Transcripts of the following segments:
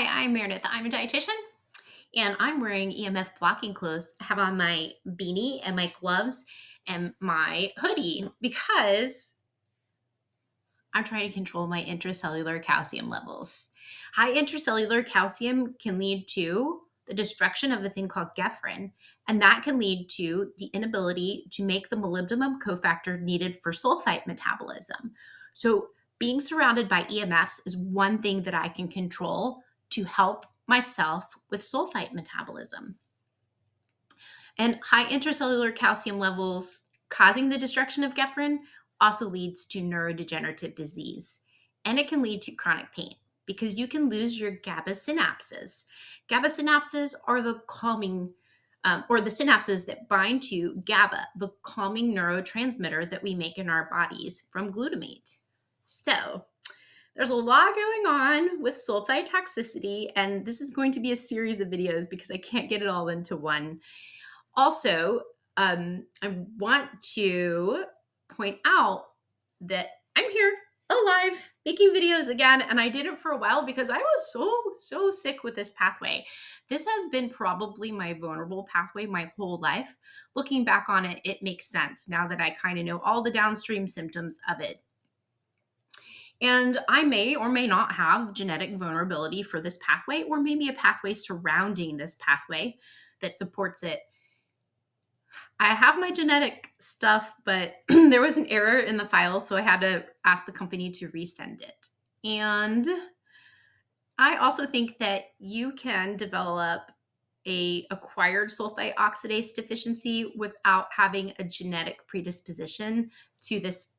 Hi, I'm Meredith. I'm a dietitian and I'm wearing EMF blocking clothes. I have on my beanie and my gloves and my hoodie because I'm trying to control my intracellular calcium levels. High intracellular calcium can lead to the destruction of a thing called gefrin, and that can lead to the inability to make the molybdenum cofactor needed for sulfite metabolism. So, being surrounded by EMFs is one thing that I can control to help myself with sulfite metabolism. And high intracellular calcium levels causing the destruction of gefrin also leads to neurodegenerative disease. And it can lead to chronic pain because you can lose your GABA synapses. GABA synapses are the calming, or the synapses that bind to GABA, the calming neurotransmitter that we make in our bodies from glutamate. So, there's a lot going on with sulfite toxicity, and this is going to be a series of videos because I can't get it all into one. Also, I want to point out that I'm here alive making videos again, and I did it for a while because I was so sick with this pathway. This has been probably my vulnerable pathway my whole life. Looking back on it, it makes sense now that I kind of know all the downstream symptoms of it. And I may or may not have genetic vulnerability for this pathway, or maybe a pathway surrounding this pathway that supports it. I have my genetic stuff, but there was an error in the file, so I had to ask the company to resend it. And I also think that you can develop a acquired sulfite oxidase deficiency without having a genetic predisposition to this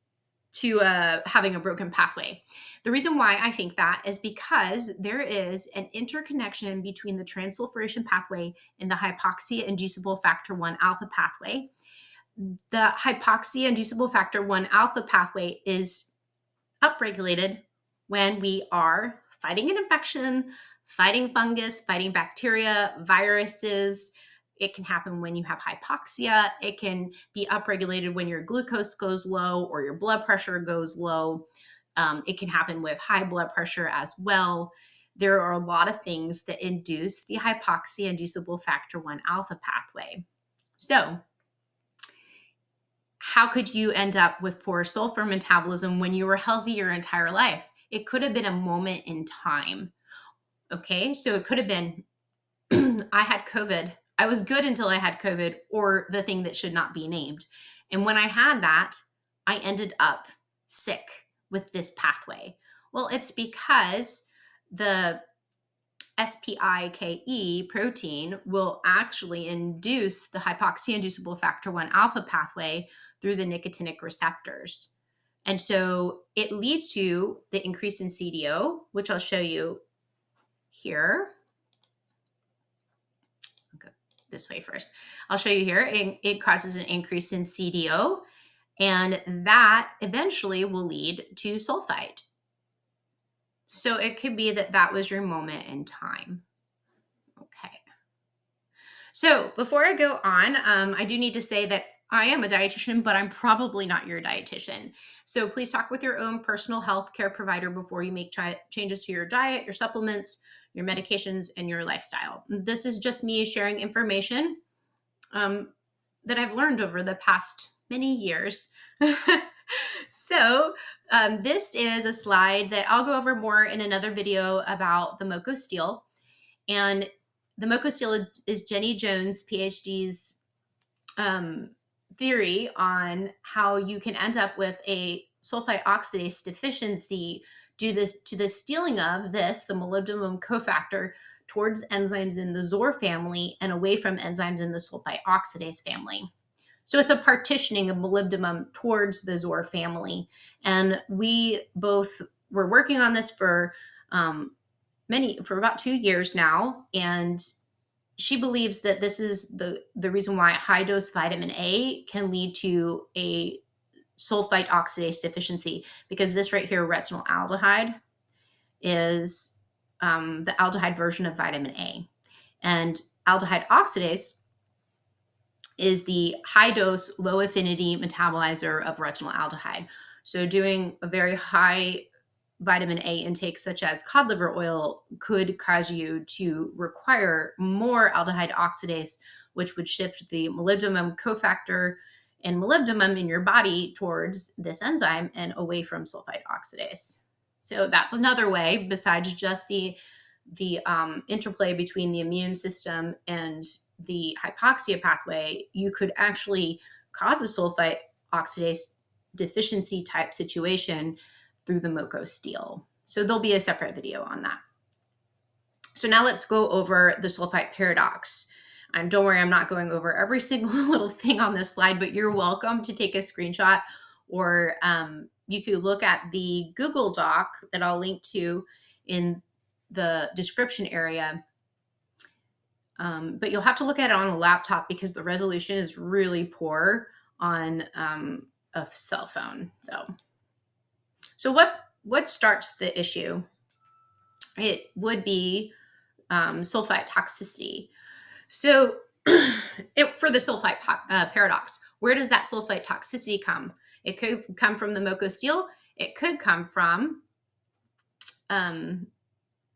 to having a broken pathway. The reason why I think that is because there is an interconnection between the transsulfuration pathway and the hypoxia-inducible factor 1 alpha pathway. The hypoxia-inducible factor 1 alpha pathway is upregulated when we are fighting an infection, fighting fungus, fighting bacteria, viruses. It can happen when you have hypoxia. It can be upregulated when your glucose goes low or your blood pressure goes low. It can happen with high blood pressure as well. There are a lot of things that induce the hypoxia-inducible factor 1 alpha pathway. So, how could you end up with poor sulfur metabolism when you were healthy your entire life? It could have been a moment in time. Okay, so it could have been I had COVID. I was good until I had COVID, or the thing that should not be named. And when I had that, I ended up sick with this pathway. Well, it's because the SPIKE protein will actually induce the hypoxia-inducible factor 1 alpha pathway through the nicotinic receptors. And so it leads to the increase in CDO, which I'll show you here. I'll go this way first. I'll show you here. It causes an increase in CDO, and that eventually will lead to sulfite. So it could be that that was your moment in time. Okay. So before I go on, I do need to say that I am a dietitian, but I'm probably not your dietitian. So please talk with your own personal health care provider before you make changes to your diet, your supplements, your medications, and your lifestyle. This is just me sharing information that I've learned over the past many years. So this is a slide that I'll go over more in another video about the Moco steel. And the Moco steel is Jenny Jones, PhD's theory on how you can end up with a sulfite oxidase deficiency due to the stealing of this, the molybdenum cofactor, towards enzymes in the ZOR family and away from enzymes in the sulfite oxidase family. So it's a partitioning of molybdenum towards the ZOR family. And we both were working on this for about 2 years now. And she believes that this is the reason why high dose vitamin A can lead to a sulfite oxidase deficiency, because this right here, retinol aldehyde, is the aldehyde version of vitamin A. And aldehyde oxidase is the high dose, low affinity metabolizer of retinol aldehyde. So doing a very high vitamin A intake, such as cod liver oil, could cause you to require more aldehyde oxidase, which would shift the molybdenum cofactor and molybdenum in your body towards this enzyme and away from sulfite oxidase. So that's another way, besides just the interplay between the immune system and the hypoxia pathway, you could actually cause a sulfite oxidase deficiency type situation through the Moco steel. So there'll be a separate video on that. So now let's go over the sulfite paradox. And don't worry, I'm not going over every single little thing on this slide, but you're welcome to take a screenshot, or you could look at the Google Doc that I'll link to in the description area. But you'll have to look at it on a laptop because the resolution is really poor on a cell phone. So what starts the issue? It would be sulfite toxicity. So for the sulfite paradox, where does that sulfite toxicity come? It could come from the Moco steel. It could come from an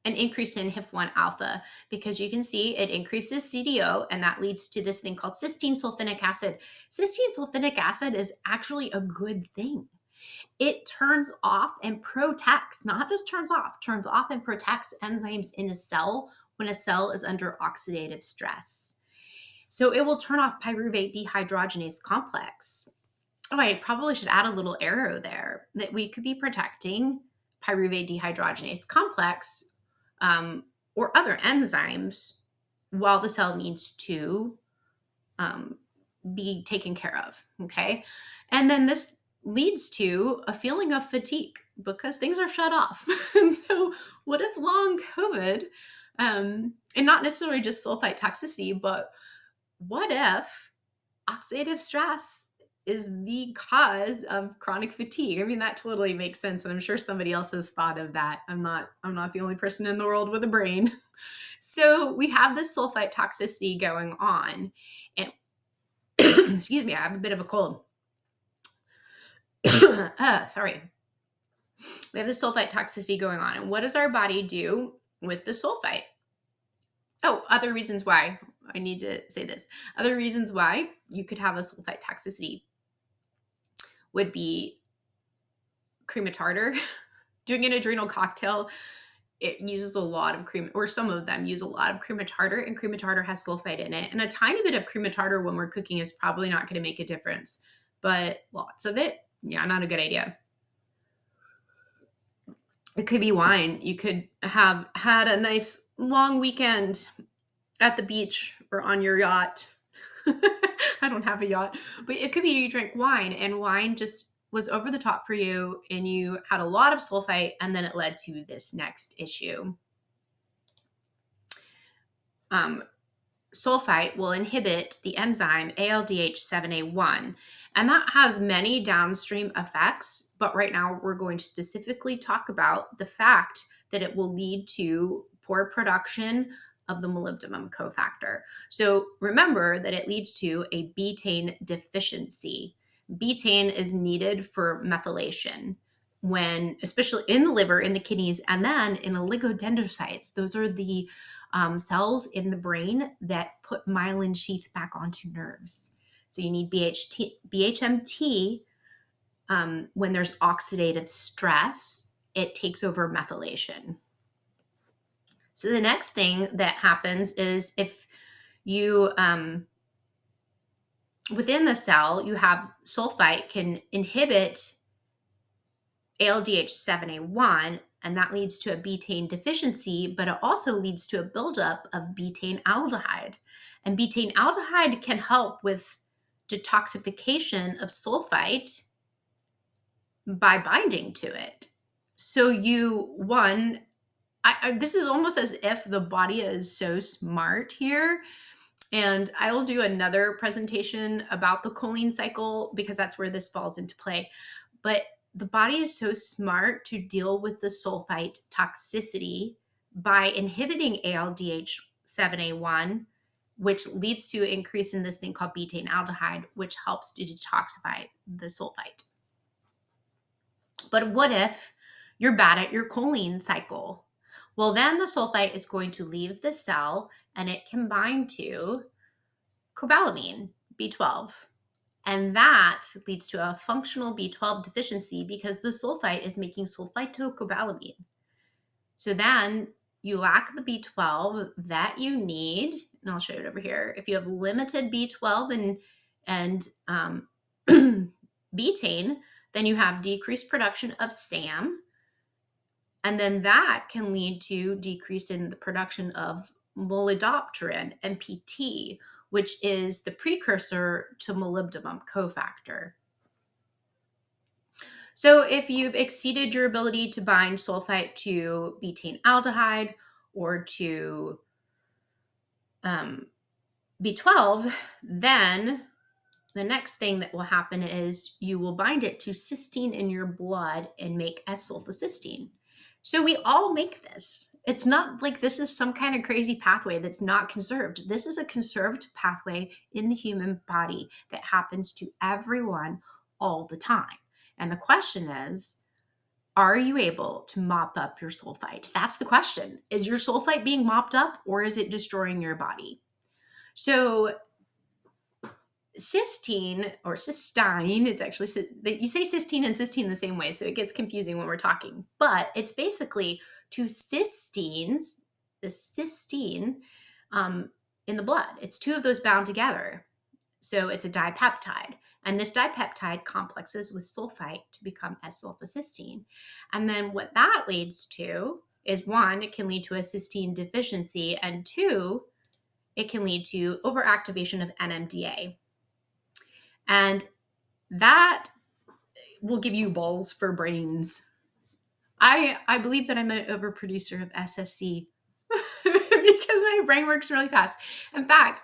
increase in HIF-1 alpha, because you can see it increases CDO, and that leads to this thing called cysteine sulfonic acid. Cysteine sulfonic acid is actually a good thing. It turns off and protects, not just turns off and protects enzymes in a cell when a cell is under oxidative stress. So it will turn off pyruvate dehydrogenase complex. Oh, I probably should add a little arrow there that we could be protecting pyruvate dehydrogenase complex or other enzymes while the cell needs to be taken care of, okay? And then this leads to a feeling of fatigue because things are shut off. And so what if long COVID, and not necessarily just sulfite toxicity, but what if oxidative stress is the cause of chronic fatigue? I mean, that totally makes sense. And I'm sure somebody else has thought of that. I'm not the only person in the world with a brain. So we have this sulfite toxicity going on. And excuse me, I have a bit of a cold. Sorry. We have this sulfite toxicity going on. And what does our body do with the sulfite? Oh, other reasons why. I need to say this. Other reasons why you could have a sulfite toxicity would be cream of tartar. Doing an adrenal cocktail, it uses a lot of cream, or some of them use a lot of cream of tartar, and cream of tartar has sulfite in it. And a tiny bit of cream of tartar when we're cooking is probably not going to make a difference, but lots of it, yeah, not a good idea. It could be wine. You could have had a nice long weekend at the beach or on your yacht. I don't have a yacht, but it could be you drink wine and wine just was over the top for you and you had a lot of sulfite, and then it led to this next issue. Sulfite will inhibit the enzyme ALDH7A1, and that has many downstream effects, but right now we're going to specifically talk about the fact that it will lead to poor production of the molybdenum cofactor. So remember that it leads to a betaine deficiency. Betaine is needed for methylation when, especially in the liver, in the kidneys, and then in oligodendrocytes. Those are the cells in the brain that put myelin sheath back onto nerves. So you need BHMT when there's oxidative stress, it takes over methylation. So the next thing that happens is if you, within the cell, you have sulfite can inhibit ALDH7A1, and that leads to a betaine deficiency, but it also leads to a buildup of betaine aldehyde. And betaine aldehyde can help with detoxification of sulfite by binding to it. So this is almost as if the body is so smart here. And I will do another presentation about the choline cycle because that's where this falls into play. But the body is so smart to deal with the sulfite toxicity by inhibiting ALDH7A1, which leads to an increase in this thing called betaine aldehyde, which helps to detoxify the sulfite. But what if You're bad at your choline cycle. Well, then the sulfite is going to leave the cell and it can bind to cobalamin, B12. And that leads to a functional B12 deficiency because the sulfite is making sulfitocobalamin. So then you lack the B12 that you need, and I'll show it over here. If you have limited B12 and betaine, then you have decreased production of SAM, and then that can lead to decrease in the production of molybdopterin, MPT, which is the precursor to molybdenum cofactor. So if you've exceeded your ability to bind sulfite to betaine aldehyde or to B12, then the next thing that will happen is you will bind it to cysteine in your blood and make S-sulfocysteine. So we all make this. It's not like this is some kind of crazy pathway that's not conserved. This is a conserved pathway in the human body that happens to everyone all the time. And the question is, are you able to mop up your sulfite? That's the question. Is your sulfite being mopped up or is it destroying your body? So cysteine or cystine, it's actually, you say cysteine and cysteine the same way, so it gets confusing when we're talking, but it's basically two cysteines, the cysteine in the blood. It's two of those bound together. So it's a dipeptide. And this dipeptide complexes with sulfite to become S-sulfocysteine. And then what that leads to is, one, it can lead to a cysteine deficiency, and two, it can lead to overactivation of NMDA. And that will give you balls for brains. I believe that I'm an overproducer of SSC because my brain works really fast. In fact,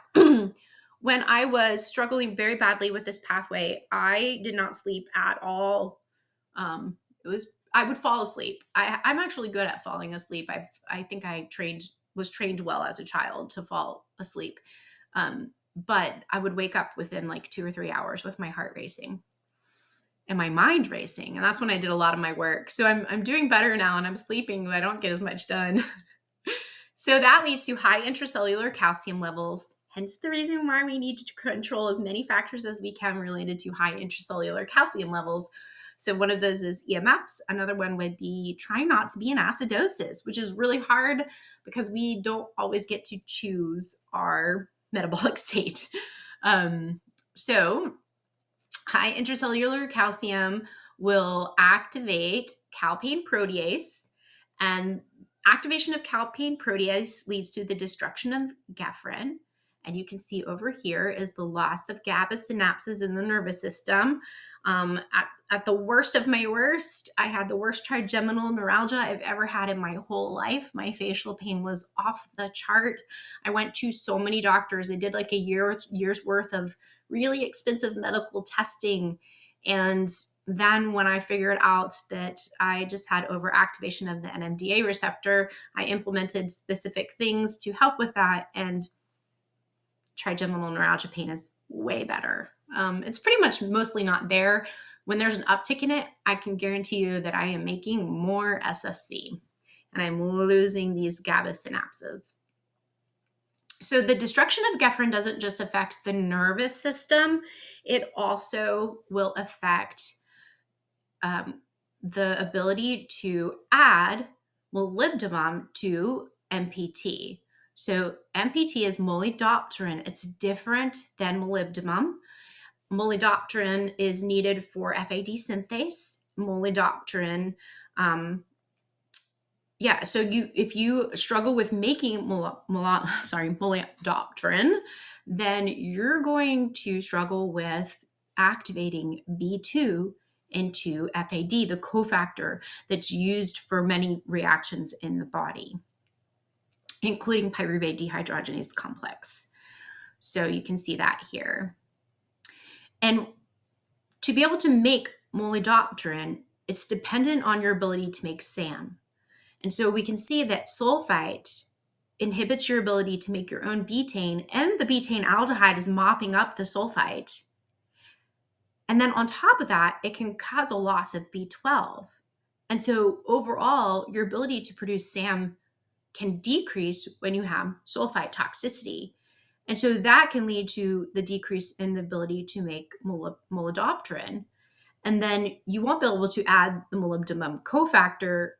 when I was struggling very badly with this pathway, I did not sleep at all. I would fall asleep. I'm actually good at falling asleep. I think I was trained well as a child to fall asleep. But I would wake up within like 2 or 3 hours with my heart racing and my mind racing. And that's when I did a lot of my work. So I'm doing better now and I'm sleeping, but I don't get as much done. So that leads to high intracellular calcium levels. Hence the reason why we need to control as many factors as we can related to high intracellular calcium levels. So one of those is EMFs. Another one would be trying not to be in acidosis, which is really hard because we don't always get to choose our metabolic state. So high intracellular calcium will activate calpain protease, and activation of calpain protease leads to the destruction of gefrin. And you can see over here is the loss of GABA synapses in the nervous system. At the worst of my worst, I had the worst trigeminal neuralgia I've ever had in my whole life. My facial pain was off the chart. I went to so many doctors. I did like a year's worth of really expensive medical testing. And then when I figured out that I just had overactivation of the NMDA receptor, I implemented specific things to help with that. And trigeminal neuralgia pain is way better. It's pretty much mostly not there. When there's an uptick in it, I can guarantee you that I am making more SSC and I'm losing these GABA synapses. So the destruction of gefrin doesn't just affect the nervous system, it also will affect the ability to add molybdenum to MPT. So MPT is molybdopterin. It's different than molybdenum. Molybdopterin is needed for FAD synthase. Molybdopterin, so if you struggle with making molybdopterin, then you're going to struggle with activating B2 into FAD, the cofactor that's used for many reactions in the body, including pyruvate dehydrogenase complex. So you can see that here. And to be able to make molybdopterin, it's dependent on your ability to make SAM. And so we can see that sulfite inhibits your ability to make your own betaine, and the betaine aldehyde is mopping up the sulfite. And then on top of that, it can cause a loss of B12. And so overall, your ability to produce SAM can decrease when you have sulfite toxicity. And so that can lead to the decrease in the ability to make molybdenum. And then you won't be able to add the molybdenum cofactor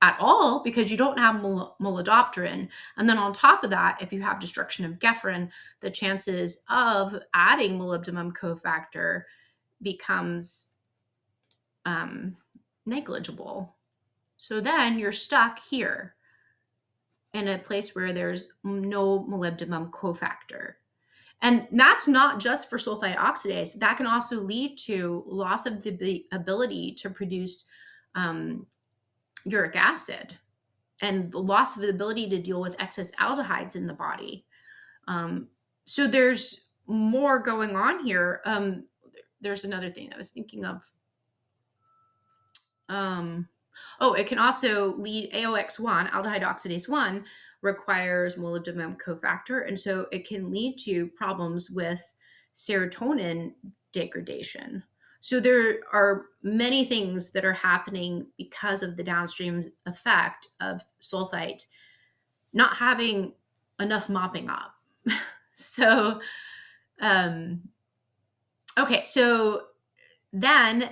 at all because you don't have molybdenum. And then on top of that, if you have destruction of Gephrin, the chances of adding molybdenum cofactor becomes negligible. So then you're stuck here in a place where there's no molybdenum cofactor. And that's not just for sulfite oxidase. That can also lead to loss of the ability to produce uric acid and the loss of the ability to deal with excess aldehydes in the body. So there's more going on here. There's another thing I was thinking of. It can also lead AOX1, aldehyde oxidase 1, requires molybdenum cofactor. And so it can lead to problems with serotonin degradation. So there are many things that are happening because of the downstream effect of sulfite not having enough mopping up. So, so then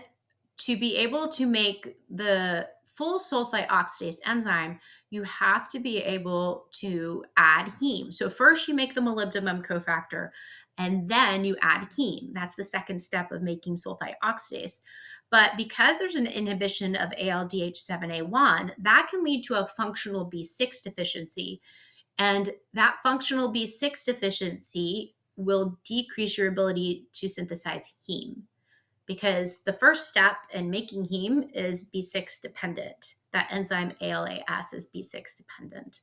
to be able to make the full sulfite oxidase enzyme, you have to be able to add heme. So first you make the molybdenum cofactor, and then you add heme. That's the second step of making sulfite oxidase. But because there's an inhibition of ALDH7A1, that can lead to a functional B6 deficiency. And that functional B6 deficiency will decrease your ability to synthesize heme, because the first step in making heme is B6 dependent. That enzyme ALAS is B6 dependent.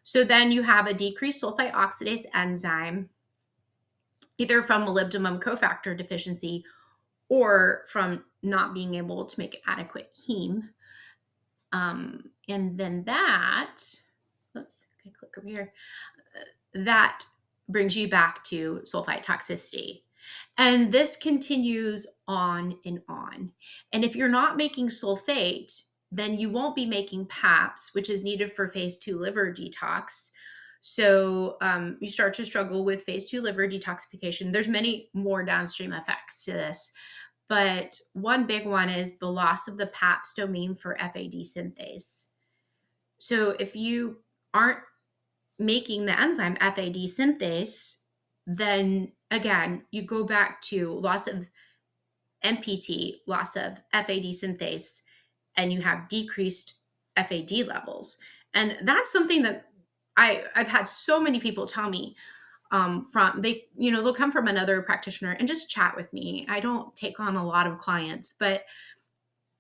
So then you have a decreased sulfite oxidase enzyme, either from molybdenum cofactor deficiency or from not being able to make adequate heme. And then click over here. That brings you back to sulfite toxicity. And this continues on and on. And if you're not making sulfate, then you won't be making PAPs, which is needed for phase 2 liver detox. So you start to struggle with phase 2 liver detoxification. There's many more downstream effects to this, but one big one is the loss of the PAPs domain for FAD synthase. So if you aren't making the enzyme FAD synthase, then again, you go back to loss of MPT, loss of FAD synthase, and you have decreased FAD levels. And that's something that I've had so many people tell me they'll come from another practitioner and just chat with me. I don't take on a lot of clients, but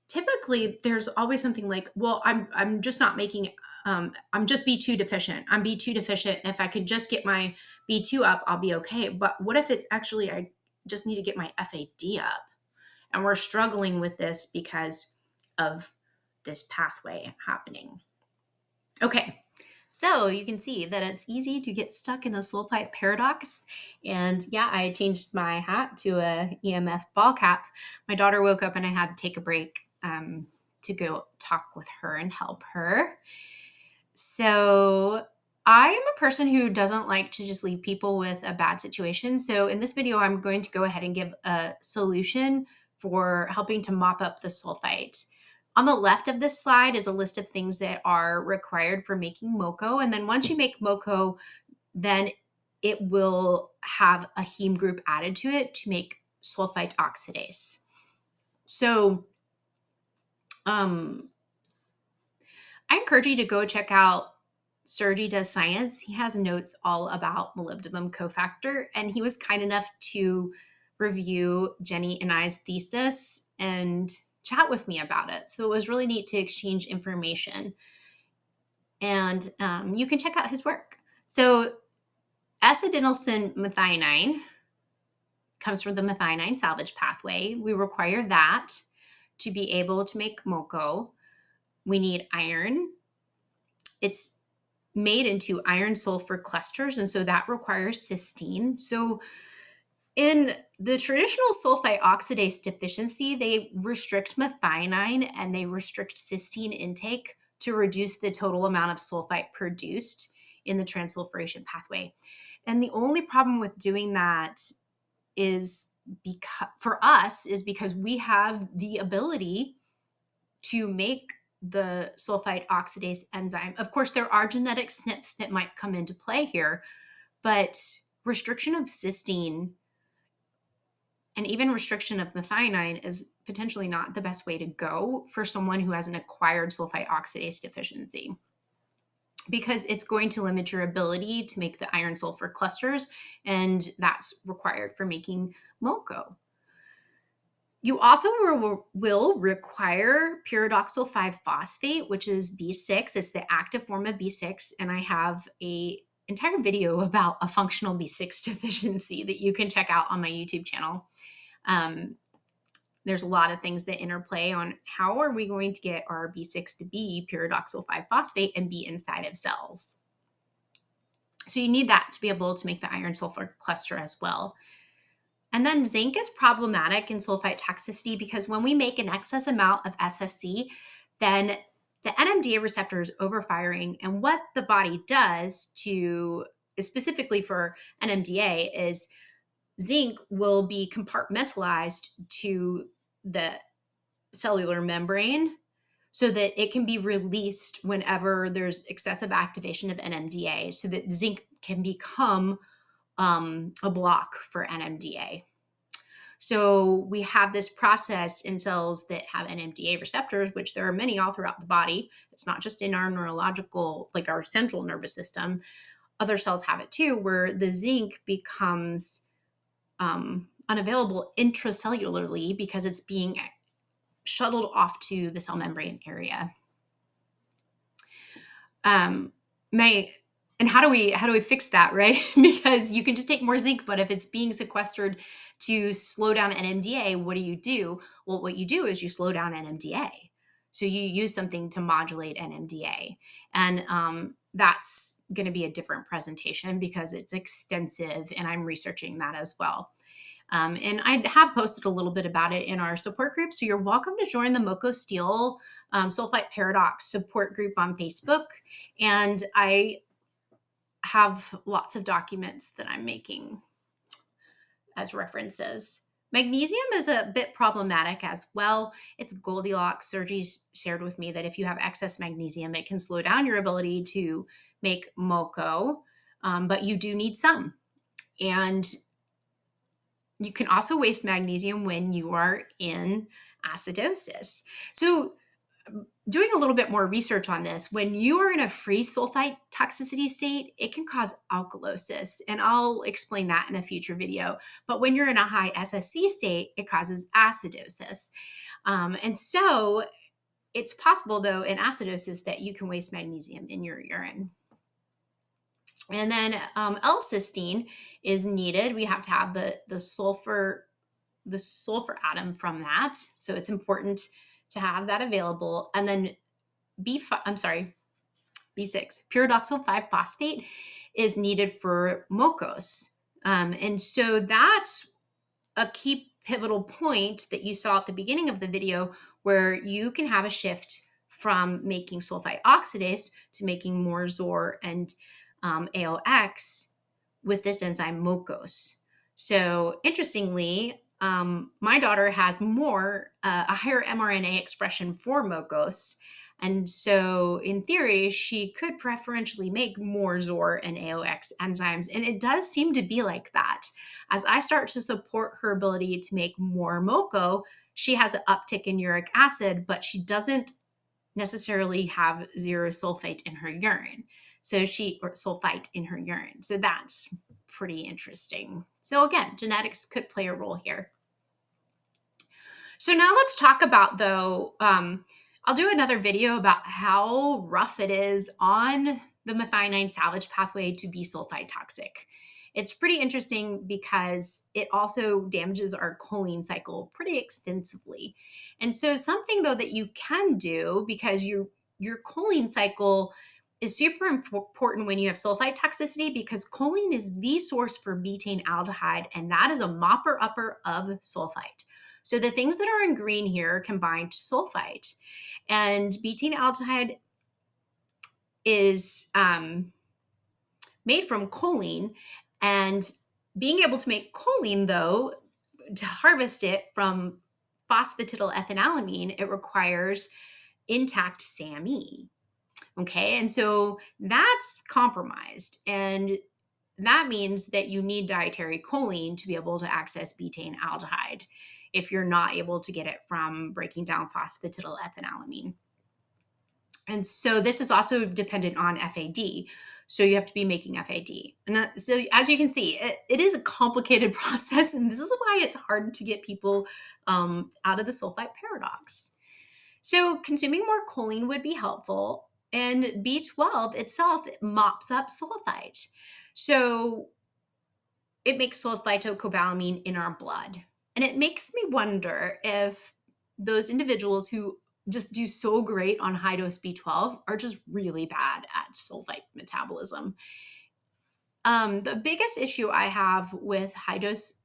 typically there's always something like, well, I'm just not making I'm just B2 deficient. I'm B2 deficient. And if I could just get my B2 up, I'll be okay. But what if it's actually, I just need to get my FAD up? And we're struggling with this because of this pathway happening. Okay. So you can see that it's easy to get stuck in a sulfite paradox. And yeah, I changed my hat to a EMF ball cap. My daughter woke up and I had to take a break to go talk with her and help her. So I am a person who doesn't like to just leave people with a bad situation. So in this video, I'm going to go ahead and give a solution for helping to mop up the sulfite. On the left of this slide is a list of things that are required for making MoCo. And then once you make MoCo, then it will have a heme group added to it to make sulfite oxidase. So I encourage you to go check out Sergi Does Science. He has notes all about molybdenum cofactor, and he was kind enough to review Jenny and I's thesis and chat with me about it. So it was really neat to exchange information. And you can check out his work. So S-adenosine methionine comes from the methionine salvage pathway. We require that to be able to make MoCo. We need iron. It's made into iron sulfur clusters, and so that requires cysteine. So In the traditional sulfite oxidase deficiency, they restrict methionine and they restrict cysteine intake to reduce the total amount of sulfite produced in the transsulfuration pathway. And the only problem with doing that is because for us is because we have the ability to make the sulfite oxidase enzyme. Of course, there are genetic SNPs that might come into play here, but restriction of cysteine and even restriction of methionine is potentially not the best way to go for someone who has an acquired sulfite oxidase deficiency, because it's going to limit your ability to make the iron sulfur clusters, and that's required for making MoCo. You also will require pyridoxal 5-phosphate, which is B6. It's the active form of B6, and I have a entire video about a functional B6 deficiency that you can check out on my YouTube channel. There's a lot of things that interplay on how are we going to get our B6 to be pyridoxal 5-phosphate and be inside of cells. So you need that to be able to make the iron sulfur cluster as well. And then zinc is problematic in sulfite toxicity because when we make an excess amount of SSC, then the NMDA receptor is overfiring. And what the body does to, specifically for NMDA, is zinc will be compartmentalized to the cellular membrane so that it can be released whenever there's excessive activation of NMDA, so that zinc can become a block for NMDA. So we have this process in cells that have NMDA receptors, which there are many all throughout the body. It's not just in our neurological, like our central nervous system. Other cells have it too, where the zinc becomes unavailable intracellularly because it's being shuttled off to the cell membrane area. And how do we fix that, right? Because you can just take more zinc, but if it's being sequestered to slow down NMDA, what do? Well, what you do is you slow down NMDA. So you use something to modulate NMDA. And that's going to be a different presentation because it's extensive, and I'm researching that as well. And I have posted a little bit about it in our support group. So you're welcome to join the MoCo Steel Sulfite Paradox support group on Facebook. And I have lots of documents that I'm making as references. Magnesium is a bit problematic as well. It's Goldilocks. Sergi's shared with me that if you have excess magnesium, it can slow down your ability to make MoCo, but you do need some. And you can also waste magnesium when you are in acidosis. So doing a little bit more research on this, when you are in a free sulfite toxicity state, it can cause alkalosis. And I'll explain that in a future video. But when you're in a high SSC state, it causes acidosis. And so it's possible, though, in acidosis that you can waste magnesium in your urine. And then L-cysteine is needed. We have to have the sulfur atom from that. So it's important to have that available. And then B6, pyridoxal 5-phosphate is needed for MoCos. And so that's a key pivotal point that you saw at the beginning of the video, where you can have a shift from making sulfite oxidase to making more ZOR and AOX with this enzyme MoCos. So interestingly, my daughter has a higher mRNA expression for MoCos. And so in theory, she could preferentially make more ZOR and AOX enzymes. And it does seem to be like that. As I start to support her ability to make more MoCo, she has an uptick in uric acid, but she doesn't necessarily have zero sulfate in her urine. Or sulfite in her urine. So that's pretty interesting. So again, genetics could play a role here. So now let's talk about, though, I'll do another video about how rough it is on the methionine salvage pathway to be sulfite toxic. It's pretty interesting because it also damages our choline cycle pretty extensively. And so something, though, that you can do, because your choline cycle is super important when you have sulfite toxicity because choline is the source for betaine aldehyde, and that is a mopper upper of sulfite. So the things that are in green here combine to sulfite, and betaine aldehyde is made from choline. And being able to make choline, though, to harvest it from phosphatidylethylalamine, it requires intact SAMe. Okay, and so that's compromised. And that means that you need dietary choline to be able to access betaine aldehyde if you're not able to get it from breaking down phosphatidylethylalamine. And so this is also dependent on FAD. So you have to be making FAD. And so as you can see, it is a complicated process. And this is why it's hard to get people out of the sulfite paradox. So consuming more choline would be helpful. And B12 itself mops up sulfite. So it makes sulfitocobalamin in our blood. And it makes me wonder if those individuals who just do so great on high dose B12 are just really bad at sulfite metabolism. The biggest issue I have with high dose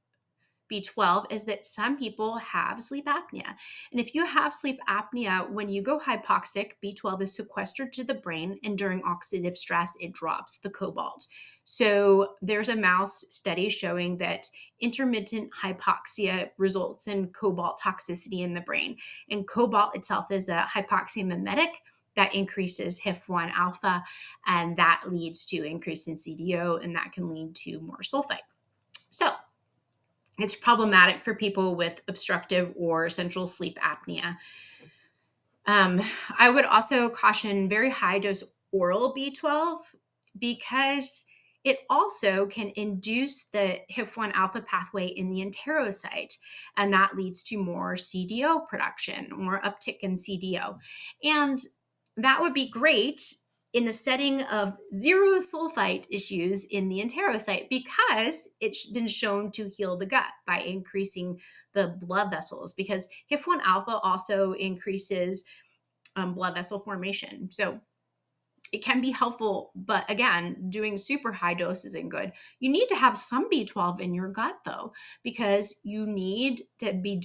B12 is that some people have sleep apnea. And if you have sleep apnea, when you go hypoxic, B12 is sequestered to the brain, and during oxidative stress, it drops the cobalt. So there's a mouse study showing that intermittent hypoxia results in cobalt toxicity in the brain. And cobalt itself is a hypoxia mimetic that increases HIF1 alpha, and that leads to increase in CDO, and that can lead to more sulfite. So it's problematic for people with obstructive or central sleep apnea. I would also caution very high dose oral B12 because it also can induce the HIF1 alpha pathway in the enterocyte, and that leads to more CDO production, more uptick in CDO. And that would be great in the setting of zero sulfite issues in the enterocyte because it's been shown to heal the gut by increasing the blood vessels, because HIF1 alpha also increases blood vessel formation. So it can be helpful, but again, doing super high dose isn't good. You need to have some B12 in your gut though, because you need to be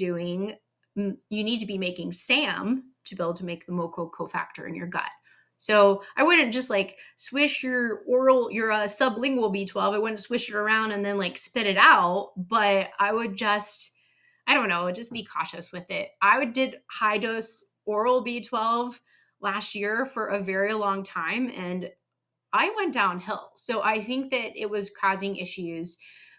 making SAM to be able to make the MoCo cofactor in your gut. So I wouldn't just like swish your sublingual B12. I wouldn't swish it around and then like spit it out, but I would just be cautious with it. Did high dose oral B12 last year for a very long time, and I went downhill. So I think that it was causing issues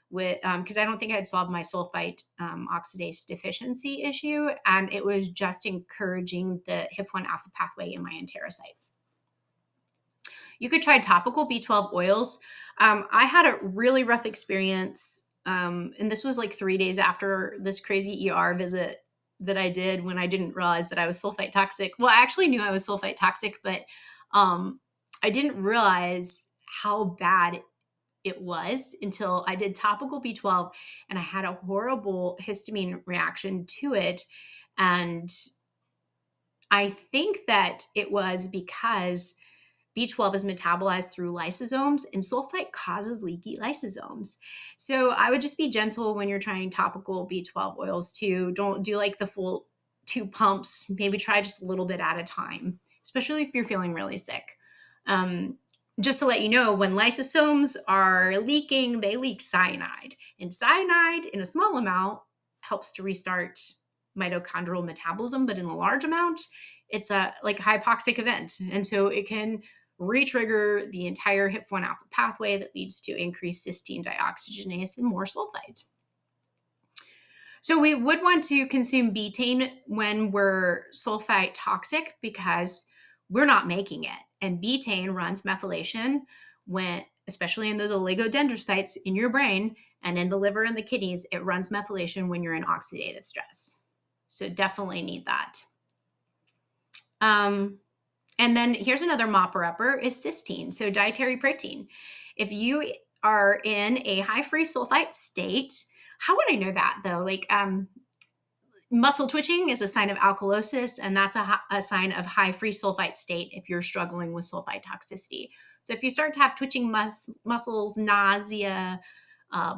with, because I don't think I had solved my sulfite oxidase deficiency issue, and it was just encouraging the HIF1 alpha pathway in my enterocytes. You could try topical B12 oils. I had a really rough experience, and this was like 3 days after this crazy ER visit that I did when I didn't realize that I was sulfite toxic. Well, I actually knew I was sulfite toxic, but I didn't realize how bad it was until I did topical B12, and I had a horrible histamine reaction to it. And I think that it was because B12 is metabolized through lysosomes, and sulfite causes leaky lysosomes. So I would just be gentle when you're trying topical B12 oils too. Don't do like the full 2 pumps. Maybe try just a little bit at a time, especially if you're feeling really sick. Just to let you know, when lysosomes are leaking, they leak cyanide. And cyanide in a small amount helps to restart mitochondrial metabolism, but in a large amount, it's a like hypoxic event. And so it can re-trigger the entire HIF1 alpha pathway that leads to increased cysteine dioxygenase and more sulfite. So we would want to consume betaine when we're sulfite toxic because we're not making it. And betaine runs methylation especially in those oligodendrocytes in your brain and in the liver and the kidneys, it runs methylation when you're in oxidative stress. So definitely need that. And then here's another mopper-upper is cysteine, so dietary protein. If you are in a high free sulfite state, how would I know that though? Like Muscle twitching is a sign of alkalosis, and that's a sign of high free sulfite state if you're struggling with sulfite toxicity. So if you start to have twitching muscles, nausea,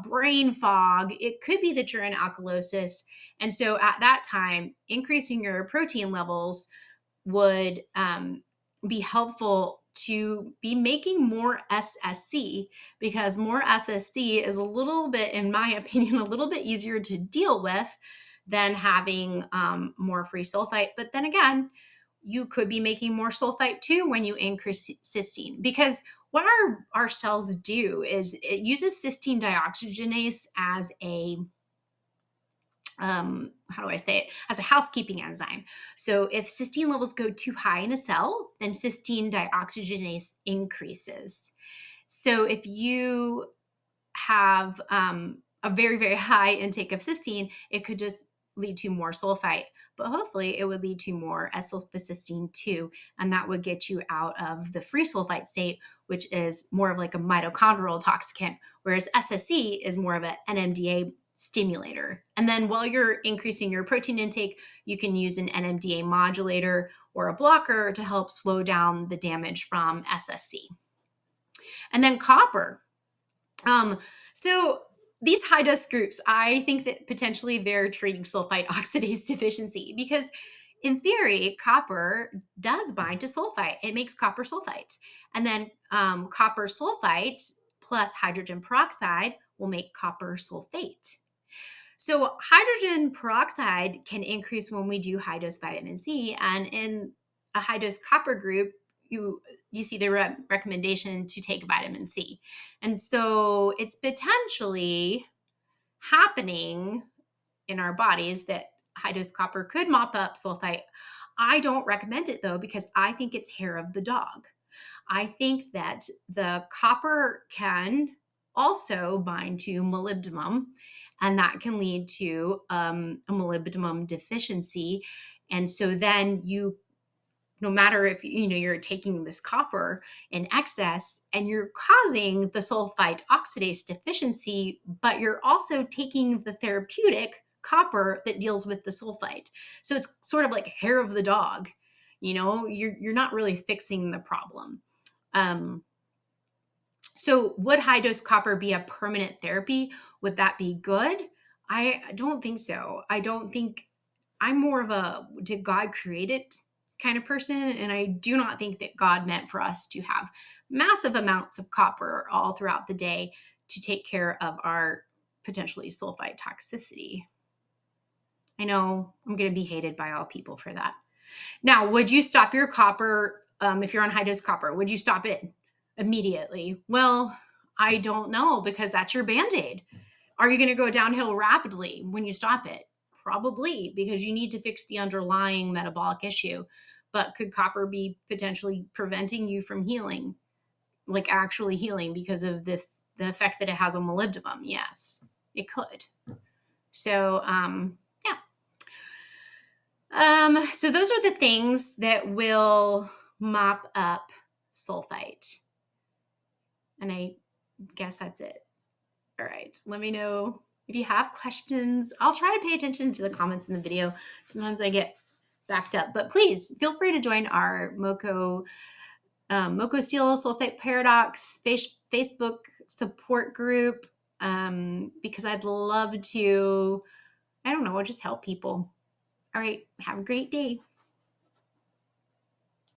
brain fog, it could be that you're in alkalosis. And so at that time, increasing your protein levels would be helpful to be making more SSC, because more SSC is a little bit, in my opinion, a little bit easier to deal with than having more free sulfite. But then again, you could be making more sulfite too when you increase cysteine, because what our cells do is it uses cysteine dioxygenase as a how do I say it? As a housekeeping enzyme. So if cysteine levels go too high in a cell, then cysteine dioxygenase increases. So if you have a very, very high intake of cysteine, it could just lead to more sulfite, but hopefully it would lead to more S-sulfocysteine too. And that would get you out of the free sulfite state, which is more of like a mitochondrial toxicant, whereas SSC is more of an NMDA stimulator. And then while you're increasing your protein intake, you can use an NMDA modulator or a blocker to help slow down the damage from SSC. And then copper. So these high dose groups, I think that potentially they're treating sulfite oxidase deficiency, because in theory, copper does bind to sulfite. It makes copper sulfite. And then copper sulfite plus hydrogen peroxide will make copper sulfate. So hydrogen peroxide can increase when we do high dose vitamin C. And in a high dose copper group, you see the recommendation to take vitamin C. And so it's potentially happening in our bodies that high dose copper could mop up sulfite. I don't recommend it though, because I think it's hair of the dog. I think that the copper can also bind to molybdenum, and that can lead to a molybdenum deficiency. And so then no matter if you're taking this copper in excess and you're causing the sulfite oxidase deficiency, but you're also taking the therapeutic copper that deals with the sulfite. So it's sort of like hair of the dog. You're not really fixing the problem. So would high dose copper be a permanent therapy? Would that be good? I don't think so. I don't think I'm more of a did God create it kind of person. And I do not think that God meant for us to have massive amounts of copper all throughout the day to take care of our potentially sulfite toxicity. I know I'm going to be hated by all people for that. Now, would you stop your copper if you're on high dose copper? Would you stop it immediately? Well, I don't know, because that's your Band-Aid. Are you going to go downhill rapidly when you stop it? Probably, because you need to fix the underlying metabolic issue. But could copper be potentially preventing you from healing, like actually healing, because of the effect that it has on molybdenum? Yes, it could. So, so those are the things that will mop up sulfite. And I guess that's it. All right. Let me know if you have questions. I'll try to pay attention to the comments in the video. Sometimes I get backed up, but please feel free to join our MoCo Steel Sulfate Paradox Facebook support group, because I'd love to, just help people. All right. Have a great day.